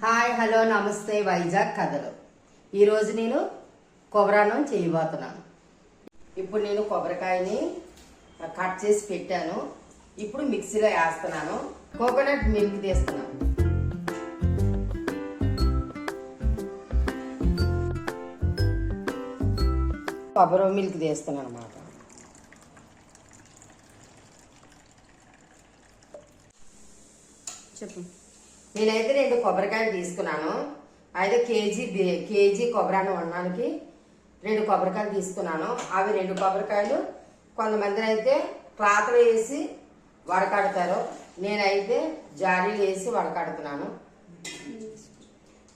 Hi hello నమస్తే వైజాగ్ కథలు. ఈరోజు నేను కొబ్బరాన్నం చేయబోతున్నాను. ఇప్పుడు నేను కొబ్బరికాయని కట్ చేసి పెట్టాను. ఇప్పుడు మిక్సీలో వేస్తున్నాను. కోకోనట్ మిల్క్ తీస్తున్నాను. కొబ్బరి మిల్క్ తీస్తున్నాను అన్నమాట. చెప్పు. నేనైతే 2 కొబ్బరికాయలు తీసుకున్నాను. అయితే కేజీ కొబ్బరాన్ని వండడానికి 2 కొబ్బరికాయలు తీసుకున్నాను. అవి 2 కొబ్బరికాయలు కొంతమంది అయితే క్లాత్లో వేసి వడకడతారు. నేనైతే జాడీలు వేసి వడకడుతున్నాను.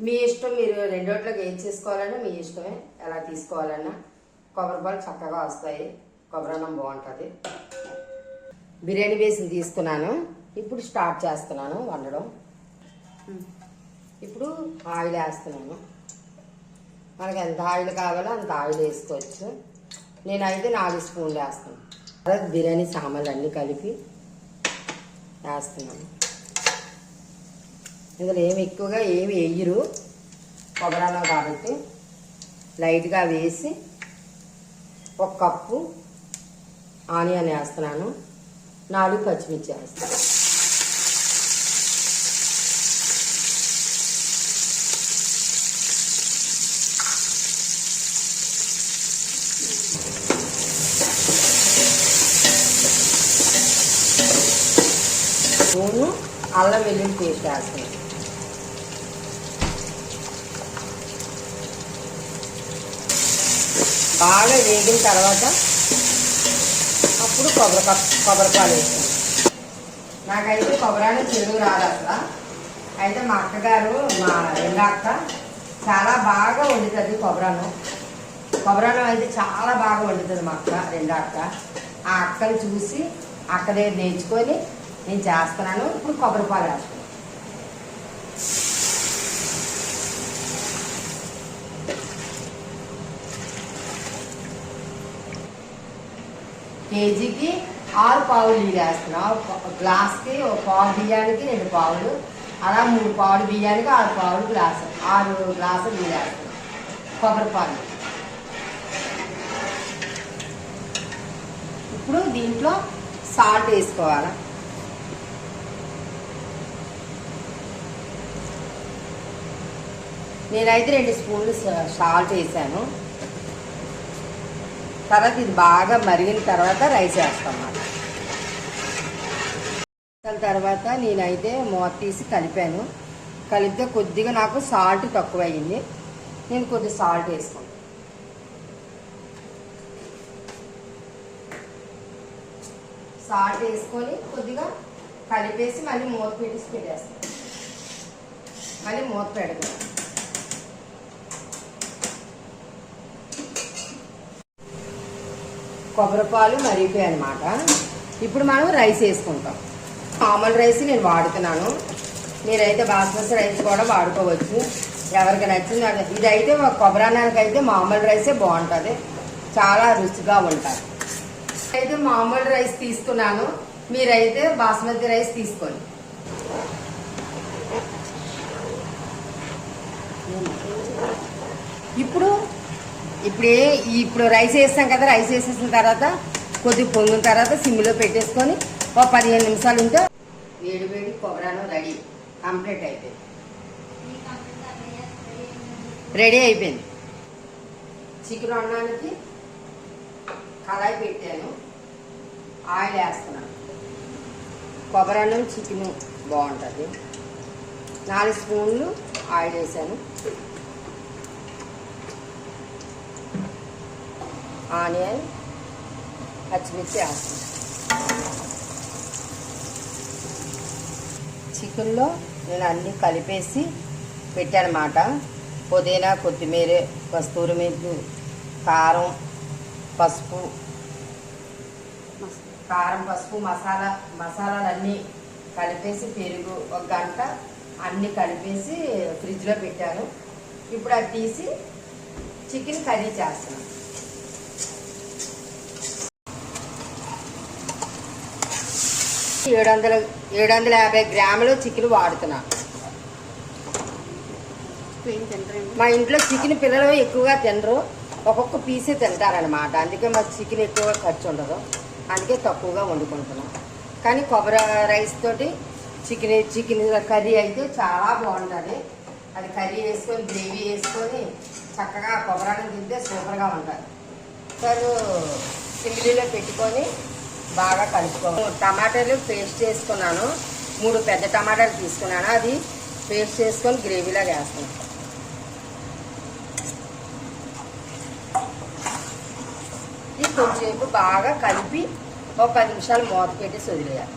మీ ఇష్టం, మీరు రెండోట్లోకి ఏం చేసుకోవాలన్నా మీ ఇష్టమే. ఎలా తీసుకోవాలన్నా కొబ్బరి పాలు చక్కగా వస్తాయి. కొబ్బరన్నం బాగుంటుంది. బిర్యానీ బేసిన్ తీసుకున్నాను. ఇప్పుడు స్టార్ట్ చేస్తున్నాను వండడం. ఇప్పుడు ఆయిల్ వేస్తున్నాను. మనకి ఎంత ఆయిల్ కావాలో అంత ఆయిల్ వేసుకోవచ్చు. నేనైతే 4 స్పూన్లు వేస్తాను. తర్వాత బిర్యానీ సామాన్లు అన్నీ కలిపి వేస్తున్నాను. ఇందులో ఎక్కువగా ఏమి వేయరు, కొబ్బరన్నం కాబట్టి లైట్గా వేసి 1 కప్పు ఆనియన్ వేస్తున్నాను. 4 పచ్చిమిర్చి వేస్తాను. స్పూను అల్లం వెల్లుల్లి పేస్ట్ వేస్తాను. బాగా వేగిన తర్వాత అప్పుడు కొబ్బరిపాలు వేస్తాను. నాకైతే కొబ్బరాన్ని చెడు రాదు అసలు. అయితే మా అక్కగారు, మా రెండో అక్క చాలా బాగా వండుతుంది కొబ్బరన్నం అయితే చాలా బాగా వండుతుంది మా అక్క, రెండో అక్క. ఆ అక్కని చూసి అక్క దగ్గర నేర్చుకొని నేను చేస్తున్నాను. ఇప్పుడు కొబ్బరిపాలు వేస్తాను. కేజీకి 6 పావులు నీళ్ళు వేస్తున్నాను. గ్లాస్కి 1 పావు బియ్యానికి 2 పావులు, అలా 3 పావులు బియ్యానికి 6 పావులు గ్లాసు, 6 గ్లాసులు నీళ్ళు వేస్తున్నాను కొబ్బరిపాలు. ఇప్పుడు దీంట్లో సాల్ట్ వేసుకోవాలి. నేనైతే 2 స్పూన్లు సాల్ట్ వేసాను. తర్వాత ఇది బాగా మరిగిన తర్వాత రైస్ వేస్తాను. తర్వాత నేనైతే మూత తీసి కలిపాను. కలిపితే కొద్దిగా నాకు సాల్ట్ తక్కువ అయ్యింది. నేను కొద్దిగా సాల్ట్ వేసుకున్నాను. సాల్ట్ వేసుకొని కొద్దిగా కలిపేసి మళ్ళీ మూత పెట్టేస్తాను. మళ్ళీ మూత పెడతాను. కొబ్బరిపాలు మరిగిపోయాయి అన్నమాట. ఇప్పుడు మనం రైస్ వేసుకుంటాం. మామూలు రైస్ నేను వాడుతున్నాను. మీరైతే బాస్మతి రైస్ కూడా వాడుకోవచ్చు, ఎవరికి నచ్చింది. ఇదైతే కొబ్బరన్నానికి అయితే మామూలు రైసే బాగుంటుంది, చాలా రుచిగా ఉంటుంది. అయితే మామూలు రైస్ తీసుకున్నాను, మీరైతే బాస్మతి రైస్ తీసుకోండి. ఇప్పుడు రైస్ వేస్తాం కదా. రైస్ వేసేసిన తర్వాత కొద్దిగా పొంగిన తర్వాత సిమ్లో పెట్టేసుకొని 15 నిమిషాలు ఉంటే వేడి కొబ్బరన్నం కంప్లీట్ అయిపోయింది. రెడీ అయిపోయింది. చికెన్ అన్నానికి కళాయి పెట్టాను, ఆయిల్ వేస్తున్నాను. కొబ్బరన్నం చికెన్ బాగుంటుంది. 4 స్పూన్లు ఆయిల్ వేసాను. ఆనియన్, పచ్చిమిర్చి వేస్తాను. చికెన్లో నేను అన్నీ కలిపేసి పెట్టానమాట. పుదీనా, కొత్తిమీర, కస్తూరి మెంతి, కారం, పసుపు, మసాలాలన్నీ కలిపేసి పెరుగు 1 గంట అన్నీ కలిపేసి ఫ్రిడ్జ్లో పెట్టాను. ఇప్పుడు అది తీసి చికెన్ కర్రీ చేస్తున్నాను. 750 గ్రాములు చికెన్ వాడుతున్నాను. మా ఇంట్లో చికెన్ పిల్లలు ఎక్కువగా తినరు, ఒక్కొక్క పీసే తింటారనమాట. అందుకే మాకు చికెన్ ఎక్కువగా ఖర్చు ఉండదు, అందుకే తక్కువగా వండుకుంటున్నాం. కానీ కొబ్బరి రైస్ తోటి చికెన్ కర్రీ అయితే చాలా బాగుంటుంది. అది కర్రీ వేసుకొని గ్రేవీ వేసుకొని చక్కగా కొబ్బరి తింటే సూపర్గా ఉంటుంది. సార్ సింగిలీలో పెట్టుకొని బాగా కలుపుకోవాలి. టమాటాలు పేస్ట్ చేసుకున్నాను, 3 పెద్ద టమాటాలు తీసుకున్నాను. అది పేస్ట్ చేసుకొని గ్రేవీలాగా వేస్తున్నాను. ఇది కొంచెంసేపు బాగా కలిపి ఒక 10 నిమిషాలు మూత పెట్టి వదిలేయాలి.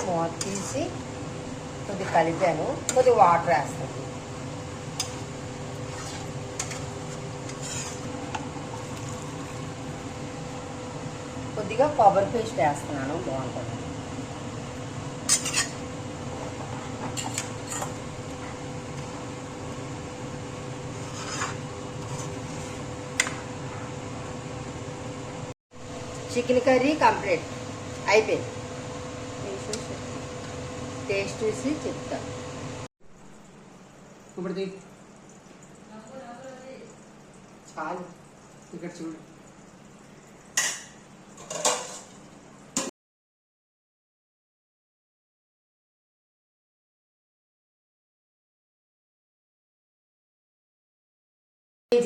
మూత తీసి కొద్దిగా కలిపాను, కొద్దిగా వాటర్ వేస్తాను. కొద్దిగా కొబ్బరి పేస్ట్ వేస్తున్నాను, బాగుంటుంది. చికెన్ కర్రీ కంప్లీట్ అయిపోయింది. టేస్ట్ చూసి చెప్తా. చాలు, ఇక్కడ చూడు.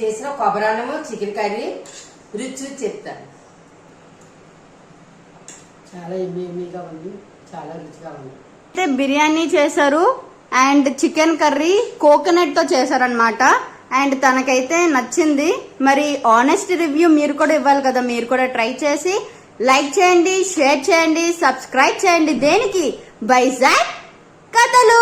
చేసిన కొబ్బరి అన్నము చికెన్ కర్రీ రుచి చెప్తాను. చాలా ఎమ్మీగా ఉంది, చాలా రుచిగా ఉంది. అయితే బిర్యానీ చేశారు అండ్ చికెన్ కర్రీ కోకోనట్ తో చేశారనమాట. అండ్ తనకైతే నచ్చింది. మరి ఆనెస్ట్ రివ్యూ మీరు కూడా ఇవ్వాలి కదా, మీరు కూడా ట్రై చేసి లైక్ చేయండి, షేర్ చేయండి, సబ్స్క్రైబ్ చేయండి. దేనికి? వైజాగ్ కథలు.